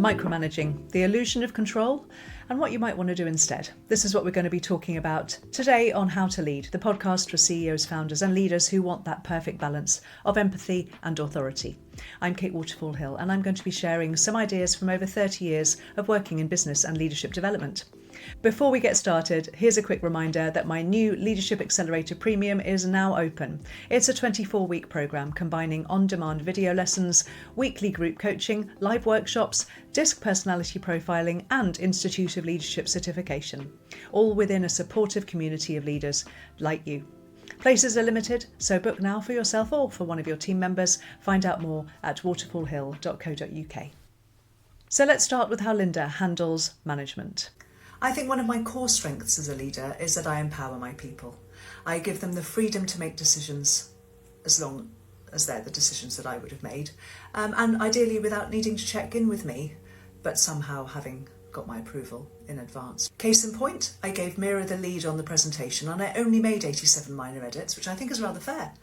Micromanaging, the illusion of control, and what you might want to do instead. This is what we're going to be talking about today on How to Lead, the podcast for CEOs, founders and leaders who want that perfect balance of empathy and authority. I'm Kate Waterfall Hill, and I'm going to be sharing some ideas from over 30 years of working in business and leadership development. Before we get started, here's a quick reminder that my new Leadership Accelerator Premium is now open. It's a 24-week programme combining on-demand video lessons, weekly group coaching, live workshops, DISC personality profiling and Institute of Leadership certification, all within a supportive community of leaders like you. Places are limited, so book now for yourself or for one of your team members. Find out more at waterfallhill.co.uk. So let's start with how Linda handles management. I think one of my core strengths as a leader is that I empower my people. I give them the freedom to make decisions as long as they're the decisions that I would have made, and ideally without needing to check in with me, but somehow having got my approval in advance. Case in point, I gave Mira the lead on the presentation and I only made 87 minor edits, which I think is rather fair.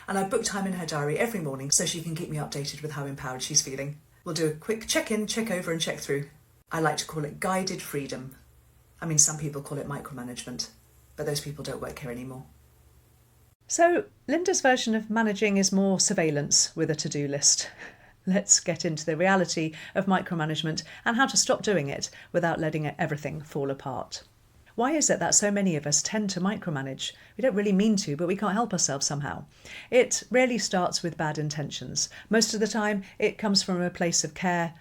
And I booked time in her diary every morning so she can keep me updated with how empowered she's feeling. We'll do a quick check-in, check over and check through. I like to call it guided freedom. I mean, some people call it micromanagement, but those people don't work here anymore. So Linda's version of managing is more surveillance with a to-do list. Let's get into the reality of micromanagement and how to stop doing it without letting everything fall apart. Why is it that so many of us tend to micromanage? We don't really mean to, but we can't help ourselves somehow. It rarely starts with bad intentions. Most of the time, it comes from a place of care,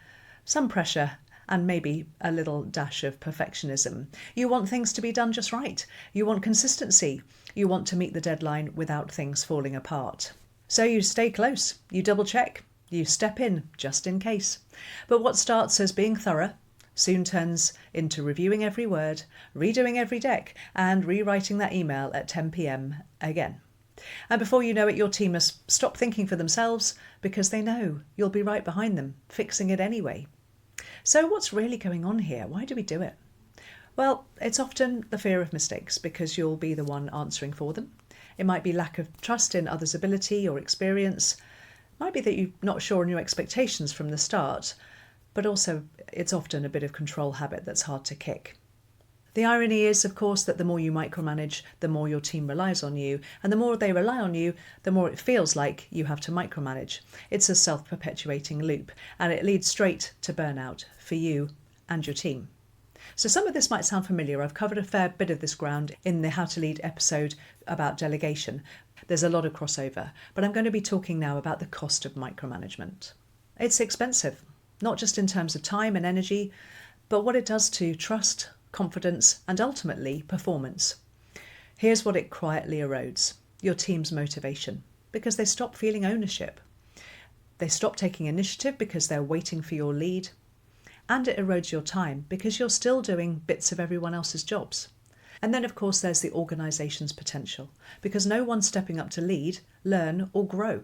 some pressure, and maybe a little dash of perfectionism. You want things to be done just right. You want consistency. You want to meet the deadline without things falling apart. So you stay close, you double check, you step in just in case. But what starts as being thorough soon turns into reviewing every word, redoing every deck, and rewriting that email at 10 p.m. again. And before you know it, your team has stopped thinking for themselves because they know you'll be right behind them, fixing it anyway. So what's really going on here? Why do we do it? Well, it's often the fear of mistakes because you'll be the one answering for them. It might be lack of trust in others' ability or experience. It might be that you're not sure on your expectations from the start, but also it's often a bit of control habit that's hard to kick. The irony is, of course, that the more you micromanage, the more your team relies on you, and the more they rely on you, the more it feels like you have to micromanage. It's a self-perpetuating loop, and it leads straight to burnout for you and your team. So some of this might sound familiar. I've covered a fair bit of this ground in the How to Lead episode about delegation. There's a lot of crossover, but I'm going to be talking now about the cost of micromanagement. It's expensive, not just in terms of time and energy, but what it does to trust, confidence, and ultimately performance. Here's what it quietly erodes: your team's motivation, because they stop feeling ownership. They stop taking initiative because they're waiting for your lead. And it erodes your time because you're still doing bits of everyone else's jobs. And then, of course, there's the organisation's potential, because no one's stepping up to lead, learn or grow.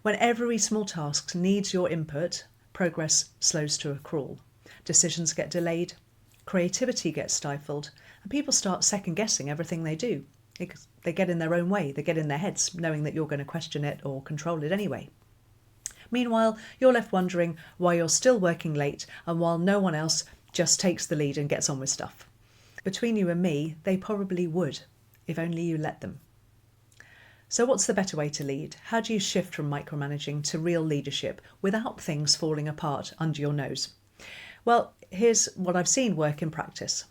When every small task needs your input, progress slows to a crawl. Decisions get delayed, creativity gets stifled, and people start second-guessing everything they do. They get in their own way, they get in their heads, knowing that you're going to question it or control it anyway. Meanwhile, you're left wondering why you're still working late and while no one else just takes the lead and gets on with stuff. Between you and me, they probably would, if only you let them. So what's the better way to lead? How do you shift from micromanaging to real leadership without things falling apart under your nose? Well, here's what I've seen work in practice.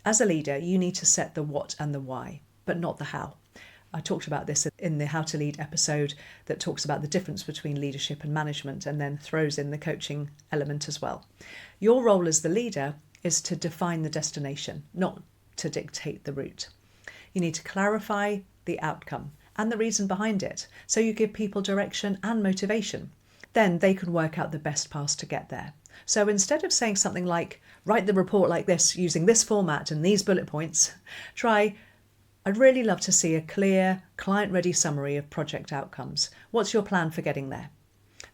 As a leader, you need to set the what and the why, but not the how. I talked about this in the How to Lead episode that talks about the difference between leadership and management and then throws in the coaching element as well. Your role as the leader is to define the destination, not to dictate the route. You need to clarify the outcome and the reason behind it, so you give people direction and motivation. Then they can work out the best path to get there. So instead of saying something like, write the report like this using this format and these bullet points, try, I'd really love to see a clear, client-ready summary of project outcomes. What's your plan for getting there?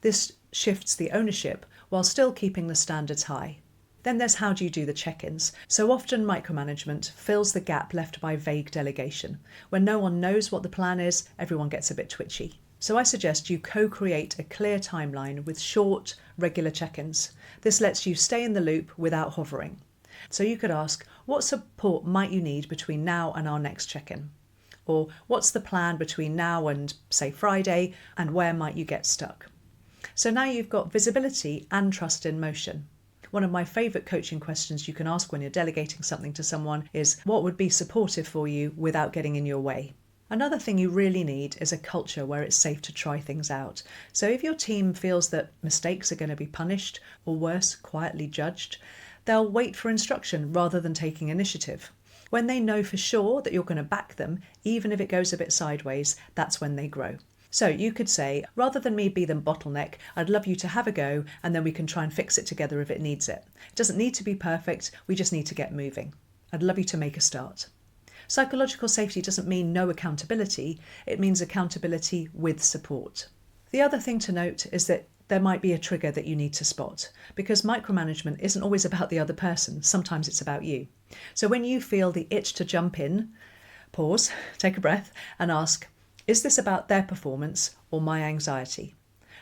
This shifts the ownership while still keeping the standards high. Then there's how do you do the check-ins. So often micromanagement fills the gap left by vague delegation. When no one knows what the plan is, everyone gets a bit twitchy. So I suggest you co-create a clear timeline with short, regular check-ins. This lets you stay in the loop without hovering. So you could ask, what support might you need between now and our next check-in? Or what's the plan between now and, say, Friday, and where might you get stuck? So now you've got visibility and trust in motion. One of my favourite coaching questions you can ask when you're delegating something to someone is, what would be supportive for you without getting in your way? Another thing you really need is a culture where it's safe to try things out. So if your team feels that mistakes are going to be punished, or worse, quietly judged, they'll wait for instruction rather than taking initiative. When they know for sure that you're going to back them, even if it goes a bit sideways, that's when they grow. So you could say, rather than me be the bottleneck, I'd love you to have a go, and then we can try and fix it together if it needs it. It doesn't need to be perfect, we just need to get moving. I'd love you to make a start. Psychological safety doesn't mean no accountability, it means accountability with support. The other thing to note is that there might be a trigger that you need to spot, because micromanagement isn't always about the other person, sometimes it's about you. So when you feel the itch to jump in, pause, take a breath and ask, is this about their performance or my anxiety?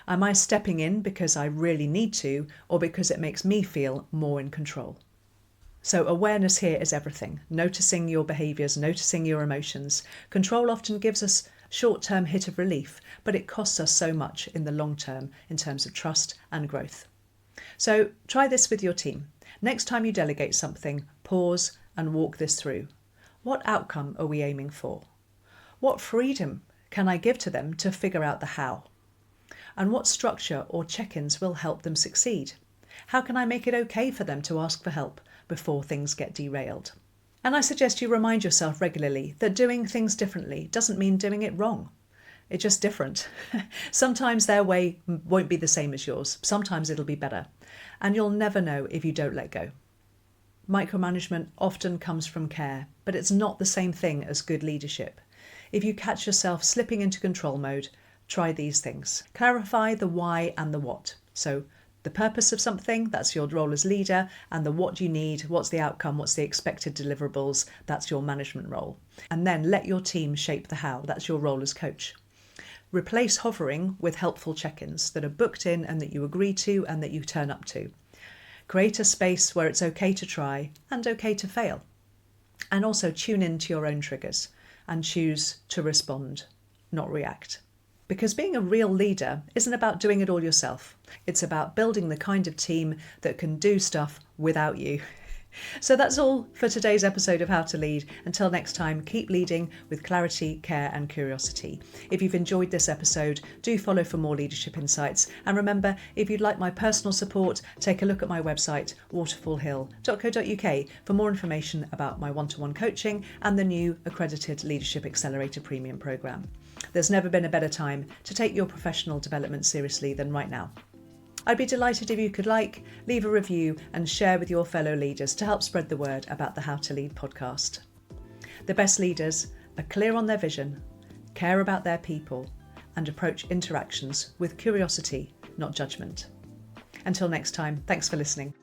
Am I stepping in because I really need to, or because it makes me feel more in control? So awareness here is everything. Noticing your behaviours, noticing your emotions. Control often gives us short-term hit of relief, but it costs us so much in the long term in terms of trust and growth. So try this with your team. Next time you delegate something, pause and walk this through. What outcome are we aiming for? What freedom can I give to them to figure out the how? And what structure or check-ins will help them succeed? How can I make it okay for them to ask for help before things get derailed? And I suggest you remind yourself regularly that doing things differently doesn't mean doing it wrong. It's just different. Sometimes their way won't be the same as yours. Sometimes it'll be better. And you'll never know if you don't let go. Micromanagement often comes from care, but it's not the same thing as good leadership. If you catch yourself slipping into control mode, try these things. Clarify the why and the what. So the purpose of something, that's your role as leader, and the what you need, what's the outcome, what's the expected deliverables, that's your management role. And then let your team shape the how, that's your role as coach. Replace hovering with helpful check-ins that are booked in and that you agree to and that you turn up to. Create a space where it's okay to try and okay to fail. And also tune in to your own triggers and choose to respond, not react. Because being a real leader isn't about doing it all yourself. It's about building the kind of team that can do stuff without you. So that's all for today's episode of How to Lead. Until next time, keep leading with clarity, care and curiosity. If you've enjoyed this episode, do follow for more leadership insights. And remember, if you'd like my personal support, take a look at my website, waterfallhill.co.uk, for more information about my one-to-one coaching and the new accredited Leadership Accelerator Premium programme. There's never been a better time to take your professional development seriously than right now. I'd be delighted if you could leave a review and share with your fellow leaders to help spread the word about the How to Lead podcast. The best leaders are clear on their vision, care about their people, and approach interactions with curiosity, not judgment. Until next time, thanks for listening.